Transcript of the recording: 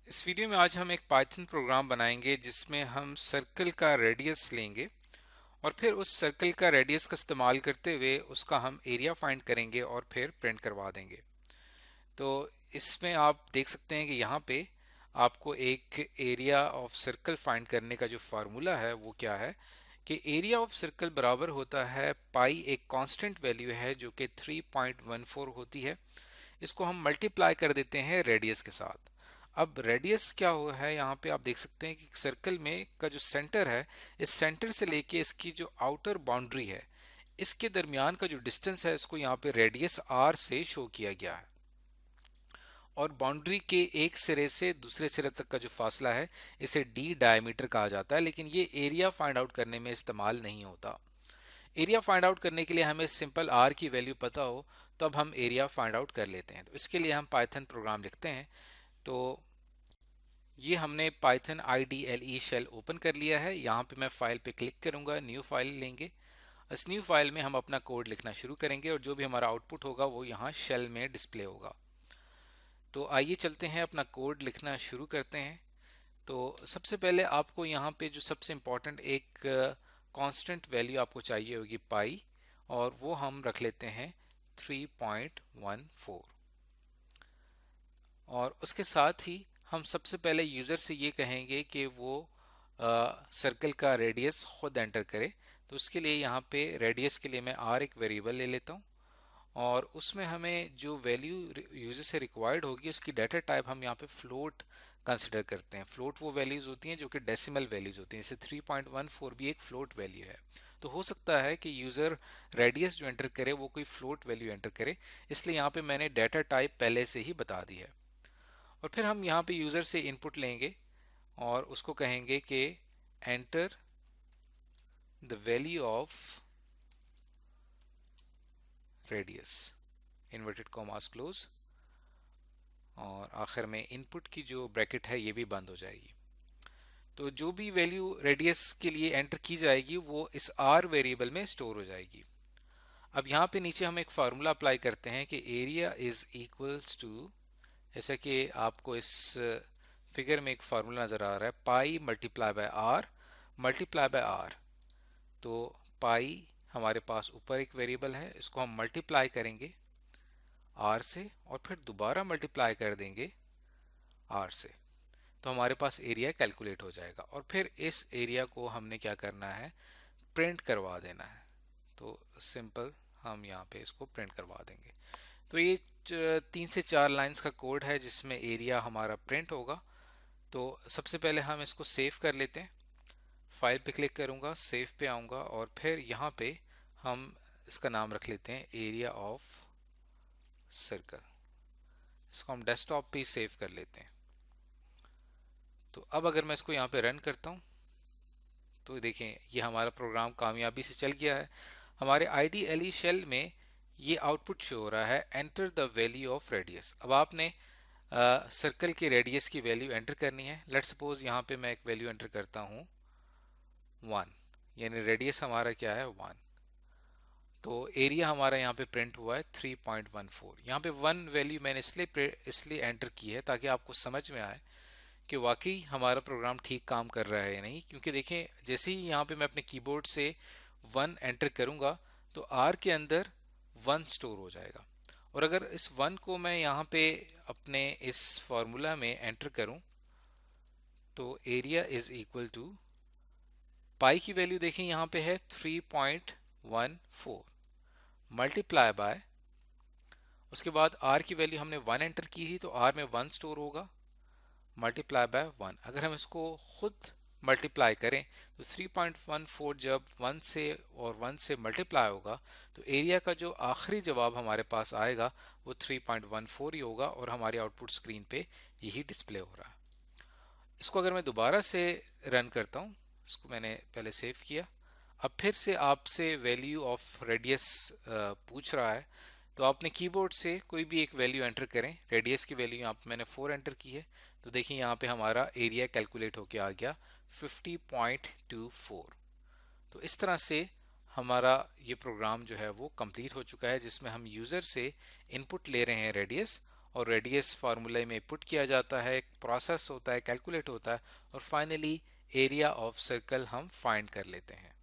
इस वीडियो में आज हम एक पाइथन प्रोग्राम बनाएंगे जिसमें हम सर्कल का रेडियस लेंगे और फिर उस सर्कल का रेडियस का इस्तेमाल करते हुए उसका हम एरिया फाइंड करेंगे और फिर प्रिंट करवा देंगे। तो इसमें आप देख सकते हैं कि यहाँ पे आपको एक एरिया ऑफ सर्कल फाइंड करने का जो फार्मूला है वो क्या है कि एरिया ऑफ सर्कल बराबर होता है पाई, एक कांस्टेंट वैल्यू है जो कि 3.14 होती है। इसको हम मल्टीप्लाई कर देते हैं रेडियस के साथ। अब रेडियस क्या हुआ है, यहाँ पे आप देख सकते हैं कि सर्कल में का जो सेंटर है, इस सेंटर से लेके इसकी जो आउटर बाउंड्री है, इसके दरमियान का जो डिस्टेंस है, इसको यहाँ पे रेडियस आर से शो किया गया है। और बाउंड्री के एक सिरे से दूसरे सिरे तक का जो फासला है, इसे डी डायमीटर कहा जाता है, लेकिन ये एरिया फाइंड आउट करने में इस्तेमाल नहीं होता। एरिया फाइंड आउट करने के लिए हमें सिंपल आर की वैल्यू पता हो तब हम एरिया फाइंड आउट कर लेते हैं। तो इसके लिए हम पाइथन प्रोग्राम लिखते हैं। तो ये हमने पाइथन IDLE शेल ओपन कर लिया है। यहाँ पे मैं फाइल पे क्लिक करूंगा, न्यू फाइल लेंगे। इस न्यू फाइल में हम अपना कोड लिखना शुरू करेंगे और जो भी हमारा आउटपुट होगा वो यहाँ शेल में डिस्प्ले होगा। तो आइए चलते हैं, अपना कोड लिखना शुरू करते हैं। तो सबसे पहले आपको यहाँ पे जो सबसे इम्पोर्टेंट एक कांस्टेंट वैल्यू आपको चाहिए होगी पाई, और वो हम रख लेते हैं 3.14। और उसके साथ ही हम सबसे पहले यूज़र से ये कहेंगे कि वो सर्कल का रेडियस खुद एंटर करे। तो उसके लिए यहाँ पे रेडियस के लिए मैं आर एक वेरिएबल ले लेता हूँ और उसमें हमें जो वैल्यू यूजर से रिक्वायर्ड होगी उसकी डाटा टाइप हम यहाँ पे फ्लोट कंसिडर करते हैं। फ्लोट वो वैल्यूज होती हैं जो कि डेसिमल वैल्यूज होती हैं, जैसे 3.14 भी एक फ्लोट वैल्यू है। तो हो सकता है कि यूज़र रेडियस जो एंटर करे वो कोई फ्लोट वैल्यू एंटर करे, इसलिए यहाँ पे मैंने डाटा टाइप पहले से ही बता दी है। और फिर हम यहाँ पे यूज़र से इनपुट लेंगे और उसको कहेंगे कि enter the value of radius, inverted commas close, और आखिर में इनपुट की जो ब्रैकेट है ये भी बंद हो जाएगी। तो जो भी वैल्यू रेडियस के लिए एंटर की जाएगी वो इस आर वेरिएबल में स्टोर हो जाएगी। अब यहाँ पे नीचे हम एक फार्मूला अप्लाई करते हैं कि एरिया इज इक्वल्स टू, जैसा कि आपको इस फिगर में एक फार्मूला नज़र आ रहा है, pi multiply by r multiply by r. तो पाई हमारे पास ऊपर एक वेरिएबल है, इसको हम मल्टीप्लाई करेंगे आर से और फिर दोबारा मल्टीप्लाई कर देंगे आर से, तो हमारे पास एरिया कैलकुलेट हो जाएगा। और फिर इस एरिया को हमने क्या करना है, प्रिंट करवा देना है। तो सिंपल हम यहाँ पे इसको प्रिंट करवा देंगे। तो ये 3 से 4 लाइंस का कोड है जिसमें एरिया हमारा प्रिंट होगा। तो सबसे पहले हम इसको सेव कर लेते हैं। फाइल पे क्लिक करूंगा, सेव पे आऊंगा और फिर यहाँ पे हम इसका नाम रख लेते हैं एरिया ऑफ सर्कल। इसको हम डेस्कटॉप पे ही सेव कर लेते हैं। तो अब अगर मैं इसको यहाँ पे रन करता हूँ तो देखें ये हमारा प्रोग्राम कामयाबी से चल गया है। हमारे IDLE शेल में ये आउटपुट शो हो रहा है, enter the value of radius. अब आपने सर्कल के रेडियस की वैल्यू एंटर करनी है। लेट सपोज यहाँ पे मैं एक वैल्यू एंटर करता हूँ 1, यानी रेडियस हमारा क्या है 1। तो एरिया हमारा यहाँ पे प्रिंट हुआ है 3.14। यहाँ पे 1 वैल्यू मैंने इसलिए एंटर की है ताकि आपको समझ में आए कि वाकई हमारा प्रोग्राम ठीक काम कर रहा है या नहीं। क्योंकि देखें जैसे ही यहाँ पे मैं अपने कीबोर्ड से 1 एंटर करूँगा तो आर के अंदर 1 स्टोर हो जाएगा। और अगर इस 1 को मैं यहाँ पे अपने इस फॉर्मूला में एंटर करूँ तो एरिया इज इक्वल टू पाई की वैल्यू देखें यहाँ पे है 3.14 मल्टीप्लाई बाय, उसके बाद आर की वैल्यू हमने 1 एंटर की थी तो आर में 1 स्टोर होगा, मल्टीप्लाई बाय 1। अगर हम इसको खुद मल्टीप्लाई करें तो 3.14 जब 1 से और 1 से मल्टीप्लाई होगा तो एरिया का जो आखिरी जवाब हमारे पास आएगा वो 3.14 ही होगा और हमारी आउटपुट स्क्रीन पे यही डिस्प्ले हो रहा है। इसको अगर मैं दोबारा से रन करता हूँ, इसको मैंने पहले सेव किया, अब फिर से आपसे वैल्यू ऑफ रेडियस पूछ रहा है। तो आपने कीबोर्ड से कोई भी एक वैल्यू एंटर करें। रेडियस की वैल्यू यहाँ पे मैंने 4 एंटर की है, तो देखिए यहाँ पे हमारा एरिया कैलकुलेट होके आ गया 50.24। तो इस तरह से हमारा ये प्रोग्राम जो है वो कंप्लीट हो चुका है, जिसमें हम यूज़र से इनपुट ले रहे हैं रेडियस और रेडियस फार्मूले में पुट किया जाता है, प्रोसेस होता है, कैलकुलेट होता है और फाइनली एरिया ऑफ सर्कल हम फाइंड कर लेते हैं।